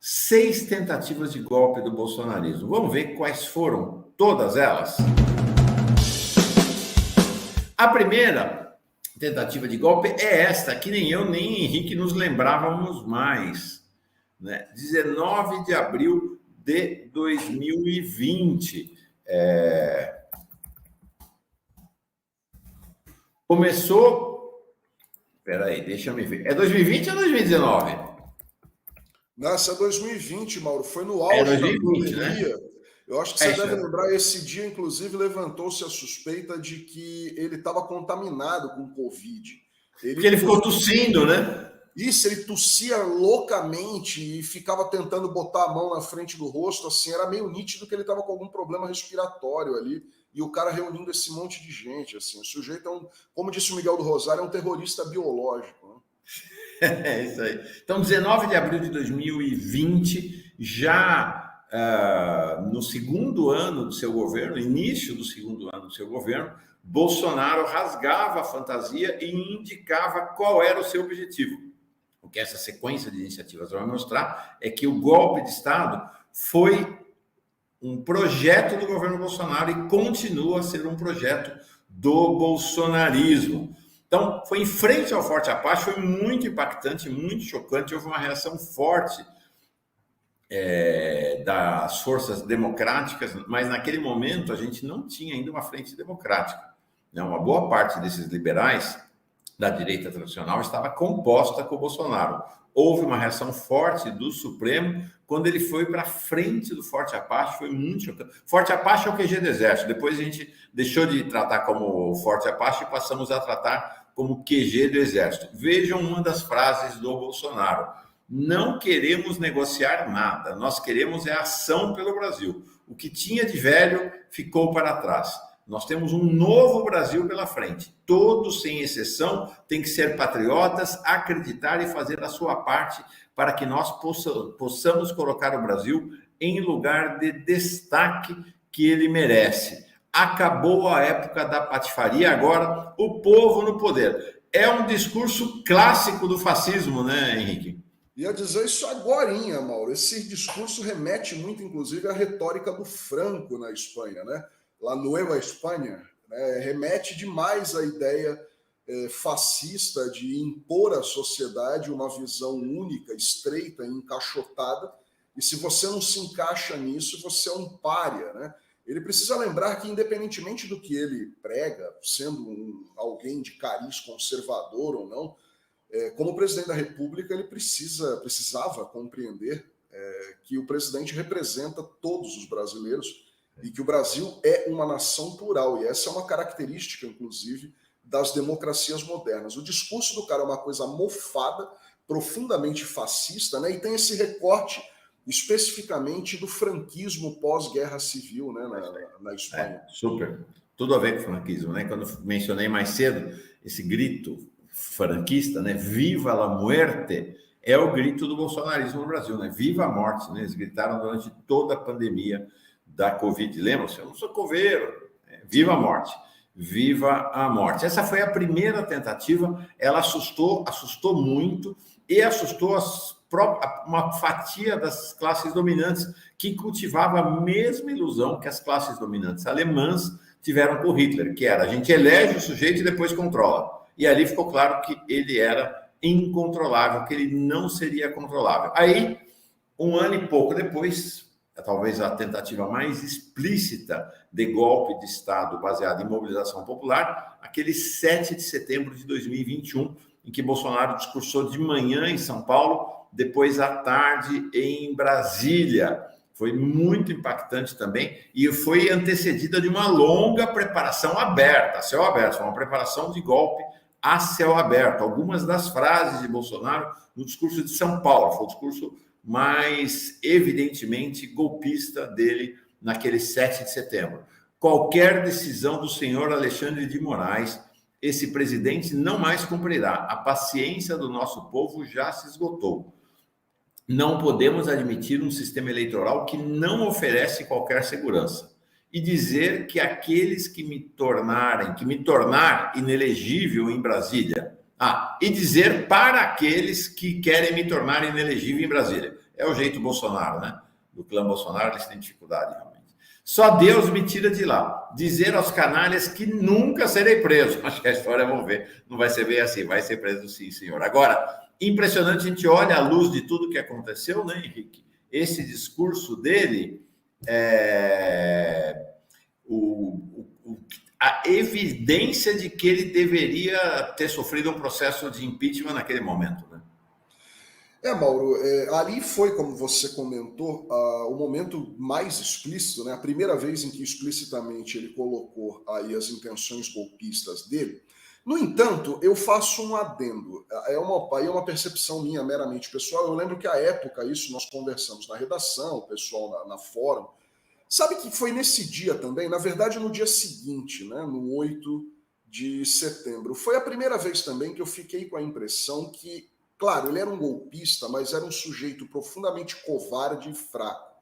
6 tentativas de golpe do bolsonarismo. Vamos ver quais foram todas elas? A primeira tentativa de golpe é esta, que nem eu nem Henrique nos lembrávamos mais, né? 19 de abril de 2020. Começou... Peraí, deixa eu me ver. É 2020 ou 2019? Nossa, é 2020, Mauro. Foi no auge da pandemia. Né? Eu acho que você deve lembrar, esse dia, inclusive, levantou-se a suspeita de que ele estava contaminado com Covid. Porque ele ficou tossindo, né? Isso, ele tossia loucamente e ficava tentando botar a mão na frente do rosto, assim, era meio nítido que ele estava com algum problema respiratório ali, e o cara reunindo esse monte de gente, assim. O sujeito é como disse o Miguel do Rosário, é um terrorista biológico, né? É isso aí. Então, 19 de abril de 2020, já no segundo ano do seu governo, início do segundo ano do seu governo, Bolsonaro rasgava a fantasia e indicava qual era o seu objetivo. O que essa sequência de iniciativas vai mostrar é que o golpe de Estado foi um projeto do governo Bolsonaro e continua a ser um projeto do bolsonarismo. Então, foi em frente ao Forte Apache, foi muito impactante, muito chocante, houve uma reação forte das forças democráticas, mas naquele momento a gente não tinha ainda uma frente democrática. Uma boa parte desses liberais da direita tradicional estava composta com o Bolsonaro. Houve uma reação forte do Supremo quando ele foi para frente do Forte Apache, foi muito chocante. Forte Apache é o QG do Exército, depois a gente deixou de tratar como Forte Apache e passamos a tratar como QG do Exército. Vejam uma das frases do Bolsonaro: não queremos negociar nada, nós queremos ação pelo Brasil. O que tinha de velho ficou para trás. Nós temos um novo Brasil pela frente. Todos, sem exceção, têm que ser patriotas, acreditar e fazer a sua parte para que nós possamos colocar o Brasil em lugar de destaque que ele merece. Acabou a época da patifaria, agora o povo no poder. É um discurso clássico do fascismo, né, Henrique? Ia dizer isso agorinha, Mauro. Esse discurso remete muito, inclusive, à retórica do Franco na Espanha, né? La Nueva Espanha, né? Remete demais à ideia fascista de impor à sociedade uma visão única, estreita, encaixotada, e se você não se encaixa nisso, você é um pária, né? Ele precisa lembrar que, independentemente do que ele prega, sendo alguém de cariz conservador ou não, como presidente da República, ele precisava compreender que o presidente representa todos os brasileiros e que o Brasil é uma nação plural, e essa é uma característica, inclusive, das democracias modernas. O discurso do cara é uma coisa mofada, profundamente fascista, né? E tem esse recorte especificamente do franquismo pós-guerra civil, né, na Espanha. Super. Tudo a ver com o franquismo, né? Quando eu mencionei mais cedo esse grito franquista, né? Viva la muerte, é o grito do bolsonarismo no Brasil, né? Viva a morte, né? Eles gritaram durante toda a pandemia da Covid. Lembram-se? Eu não sou coveiro. Viva a morte. Viva a morte. Essa foi a primeira tentativa. Ela assustou muito e assustou uma fatia das classes dominantes que cultivava a mesma ilusão que as classes dominantes alemãs tiveram com Hitler, que era: a gente elege o sujeito e depois controla. E ali ficou claro que ele era incontrolável, que ele não seria controlável. Aí, um ano e pouco depois, talvez a tentativa mais explícita de golpe de Estado baseado em mobilização popular, aquele 7 de setembro de 2021, em que Bolsonaro discursou de manhã em São Paulo, depois à tarde em Brasília. Foi muito impactante também e foi antecedida de uma longa preparação aberta, a céu aberto, uma preparação de golpe a céu aberto. Algumas das frases de Bolsonaro no discurso de São Paulo, foi o discurso mais evidentemente golpista dele naquele 7 de setembro. Qualquer decisão do senhor Alexandre de Moraes, esse presidente não mais cumprirá. A paciência do nosso povo já se esgotou. Não podemos admitir um sistema eleitoral que não oferece qualquer segurança. E dizer que aqueles que me tornar inelegível em Brasília. E dizer para aqueles que querem me tornar inelegível em Brasília. É o jeito Bolsonaro, né? Do clã Bolsonaro, eles têm dificuldade, realmente. Só Deus me tira de lá. Dizer aos canalhas que nunca serei preso. Acho que a história, vamos ver, não vai ser bem assim. Vai ser preso sim, senhor. Agora, impressionante, a gente olha à luz de tudo que aconteceu, né, Henrique? Esse discurso dele, a evidência de que ele deveria ter sofrido um processo de impeachment naquele momento, né? Mauro, ali foi, como você comentou, o momento mais explícito, né? A primeira vez em que explicitamente ele colocou aí as intenções golpistas dele. No entanto, eu faço um adendo. É uma percepção minha meramente pessoal. Eu lembro que à época, isso nós conversamos na redação, o pessoal na fórum. Sabe que foi nesse dia também, na verdade no dia seguinte, né, no 8 de setembro. Foi a primeira vez também que eu fiquei com a impressão que, claro, ele era um golpista, mas era um sujeito profundamente covarde e fraco.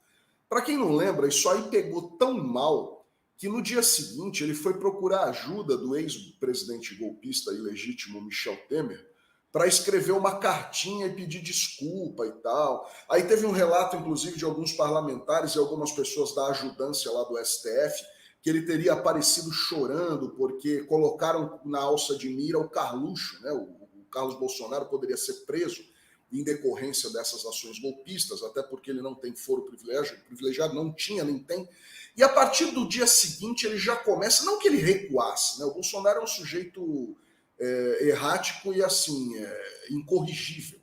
Para quem não lembra, isso aí pegou tão mal que no dia seguinte ele foi procurar ajuda do ex-presidente golpista ilegítimo Michel Temer para escrever uma cartinha e pedir desculpa e tal. Aí teve um relato, inclusive, de alguns parlamentares e algumas pessoas da ajudância lá do STF, que ele teria aparecido chorando porque colocaram na alça de mira o Carluxo, né? O Carlos Bolsonaro poderia ser preso em decorrência dessas ações golpistas, até porque ele não tem foro privilegiado, não tinha, nem tem. E a partir do dia seguinte ele já começa, não que ele recuasse, né? O Bolsonaro é um sujeito errático e assim, incorrigível.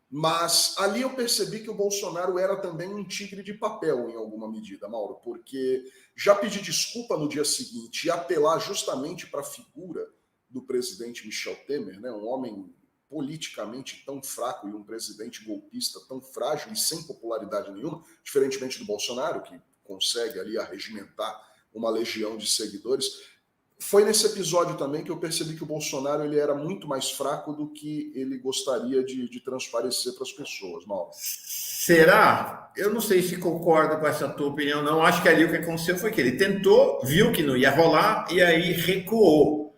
Mas ali eu percebi que o Bolsonaro era também um tigre de papel em alguma medida, Mauro, porque já pedir desculpa no dia seguinte e apelar justamente para a figura do presidente Michel Temer, né, um homem politicamente tão fraco e um presidente golpista tão frágil e sem popularidade nenhuma, diferentemente do Bolsonaro, que consegue ali arregimentar uma legião de seguidores. Foi nesse episódio também que eu percebi que o Bolsonaro ele era muito mais fraco do que ele gostaria de transparecer para as pessoas, Mauro. Será? Eu não sei se concordo com essa tua opinião, não. Acho que ali o que aconteceu foi que ele tentou, viu que não ia rolar e aí recuou.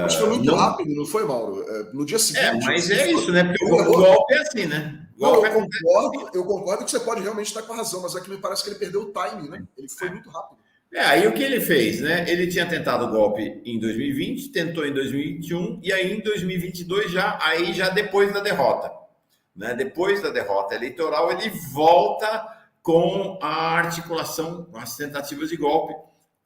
Mas foi muito rápido, não foi, Mauro? No dia seguinte... Mas é isso, né? Porque o golpe é assim, né? Não, eu concordo que você pode realmente estar com a razão, mas aqui me parece que ele perdeu o timing, né? Ele foi muito rápido. Aí o que ele fez, né? Ele tinha tentado o golpe em 2020, tentou em 2021 e aí em 2022 já depois da derrota, né? Depois da derrota eleitoral ele volta com a articulação, as tentativas de golpe,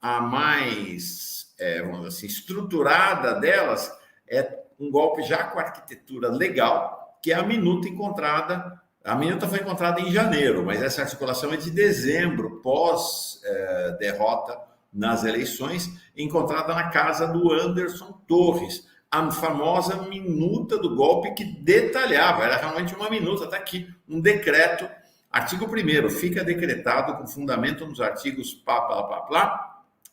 a mais, vamos dizer assim, estruturada delas é um golpe já com arquitetura legal, que é a minuta encontrada. A minuta foi encontrada em janeiro, mas essa articulação é de dezembro, pós-derrota nas eleições, encontrada na casa do Anderson Torres. A famosa minuta do golpe que detalhava, era realmente uma minuta, está aqui, um decreto, artigo 1º, fica decretado com fundamento nos artigos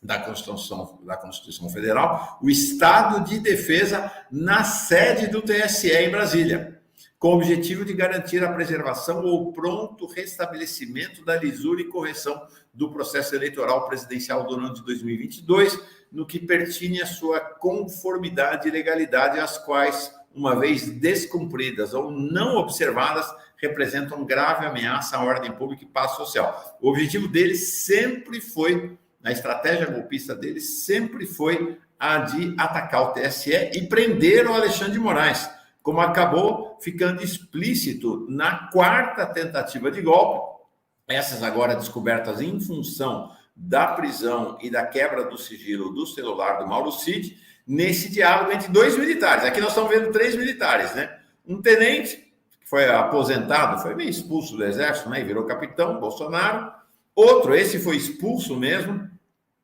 da Constituição Federal, o estado de defesa na sede do TSE em Brasília, com o objetivo de garantir a preservação ou pronto restabelecimento da lisura e correção do processo eleitoral presidencial do ano de 2022, no que pertine à sua conformidade e legalidade, as quais, uma vez descumpridas ou não observadas, representam grave ameaça à ordem pública e paz social. O objetivo deles sempre foi, a estratégia golpista deles sempre foi a de atacar o TSE e prender o Alexandre de Moraes, como acabou ficando explícito na 4ª tentativa de golpe, essas agora descobertas em função da prisão e da quebra do sigilo do celular do Mauro Cid, nesse diálogo entre 2 militares. Aqui nós estamos vendo 3 militares, né? Um tenente, que foi aposentado, foi meio expulso do exército, né? E virou capitão, Bolsonaro. Outro, esse foi expulso mesmo,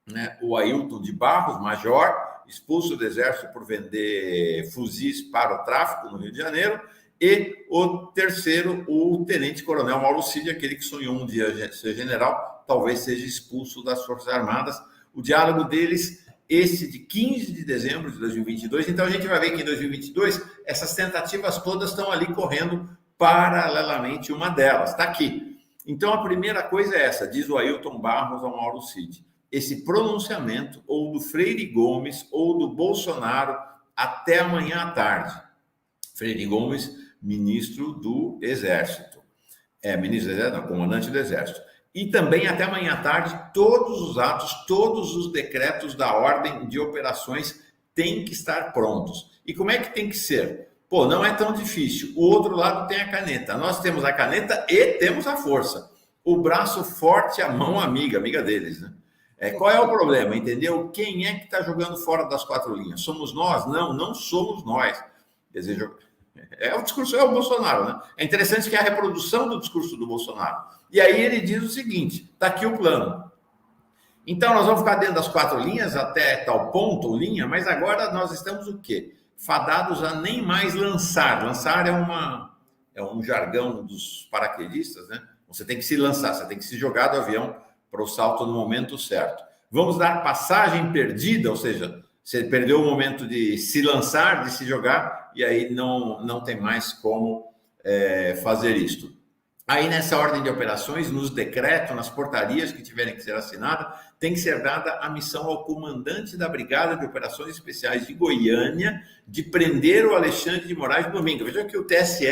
né? O Ailton de Barros, major, expulso do exército por vender fuzis para o tráfico no Rio de Janeiro, e o terceiro, o tenente-coronel Mauro Cid, aquele que sonhou um dia ser general, talvez seja expulso das Forças Armadas. O diálogo deles, esse de 15 de dezembro de 2022, então a gente vai ver que em 2022 essas tentativas todas estão ali correndo paralelamente, uma delas, está aqui. Então a primeira coisa é essa, diz o Ailton Barros ao Mauro Cid, esse pronunciamento ou do Freire Gomes ou do Bolsonaro até amanhã à tarde. Freire Gomes, ministro do Exército. Ministro do Exército, não, comandante do Exército. E também até amanhã à tarde, todos os atos, todos os decretos da ordem de operações têm que estar prontos. E como é que tem que ser? Pô, não é tão difícil. O outro lado tem a caneta. Nós temos a caneta e temos a força. O braço forte, a mão amiga deles, né? Qual é o problema, entendeu? Quem é que está jogando fora das 4 linhas? Somos nós? Não, não somos nós. Quer dizer, o discurso é o Bolsonaro, né? É interessante que é a reprodução do discurso do Bolsonaro. E aí ele diz o seguinte, está aqui o plano. Então nós vamos ficar dentro das 4 linhas até tal ponto, linha, mas agora nós estamos o quê? Fadados a nem mais lançar. Lançar é um jargão dos paraquedistas, né? Você tem que se lançar, você tem que se jogar do avião para o salto no momento certo. Vamos dar passagem perdida, ou seja, você perdeu o momento de se lançar, de se jogar, e aí não tem mais como fazer isto. Aí, nessa ordem de operações, nos decretos, nas portarias que tiverem que ser assinadas, tem que ser dada a missão ao comandante da Brigada de Operações Especiais de Goiânia de prender o Alexandre de Moraes domingo. Veja que o TSE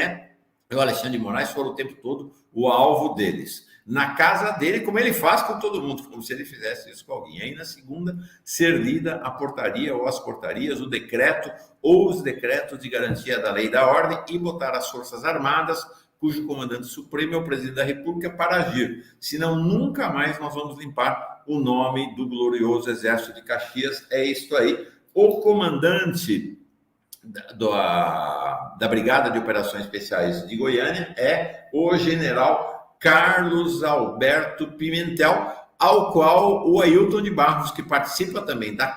e o Alexandre de Moraes foram o tempo todo o alvo deles. Na casa dele, como ele faz com todo mundo, como se ele fizesse isso com alguém. Aí, na segunda, ser lida a portaria ou as portarias, o decreto ou os decretos de garantia da lei e da ordem e botar as Forças Armadas, cujo comandante supremo é o presidente da República, para agir. Senão, nunca mais nós vamos limpar o nome do glorioso Exército de Caxias. É isto aí. O comandante da Brigada de Operações Especiais de Goiânia é o general Carlos Alberto Pimentel, ao qual o Ailton de Barros, que participa também da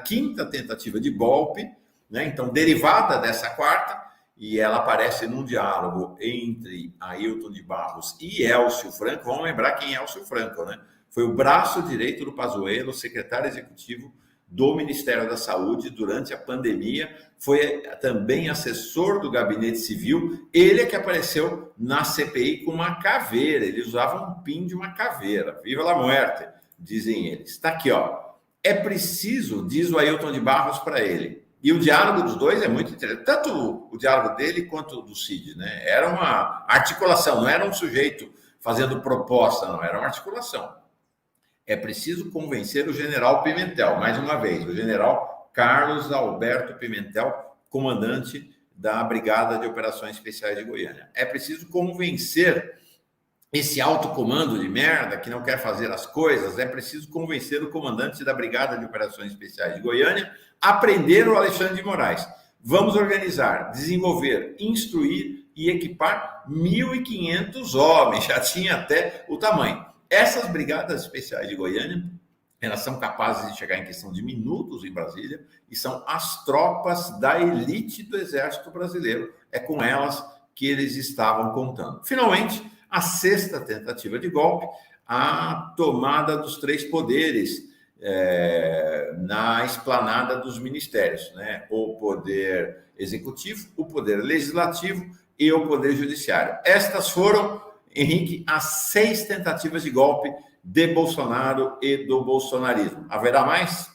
quinta tentativa de golpe, né? Então, derivada dessa quarta, e ela aparece num diálogo entre Ailton de Barros e Elcio Franco. Vamos lembrar quem é Elcio Franco, né? Foi o braço direito do Pazuello, secretário executivo do Ministério da Saúde durante a pandemia, foi também assessor do Gabinete Civil. Ele é que apareceu na CPI com uma caveira, ele usava um pin de uma caveira. Viva la muerte, dizem eles. Está aqui, ó. É preciso, diz o Ailton de Barros para ele. E o diálogo dos dois é muito interessante, tanto o diálogo dele quanto o do Cid, né? Era uma articulação, não era um sujeito fazendo proposta, não, era uma articulação. É preciso convencer o general Pimentel, mais uma vez, o general Carlos Alberto Pimentel, comandante da Brigada de Operações Especiais de Goiânia. É preciso convencer esse alto comando de merda que não quer fazer as coisas, é preciso convencer o comandante da Brigada de Operações Especiais de Goiânia a prender o Alexandre de Moraes. Vamos organizar, desenvolver, instruir e equipar 1.500 homens, já tinha até o tamanho. Essas brigadas especiais de Goiânia, elas são capazes de chegar em questão de minutos em Brasília e são as tropas da elite do Exército Brasileiro. É com elas que eles estavam contando. Finalmente, a sexta tentativa de golpe, a tomada dos 3 poderes na esplanada dos ministérios, né? O poder executivo, o poder legislativo e o poder judiciário. Estas foram, Henrique, as 6 tentativas de golpe de Bolsonaro e do bolsonarismo. Haverá mais?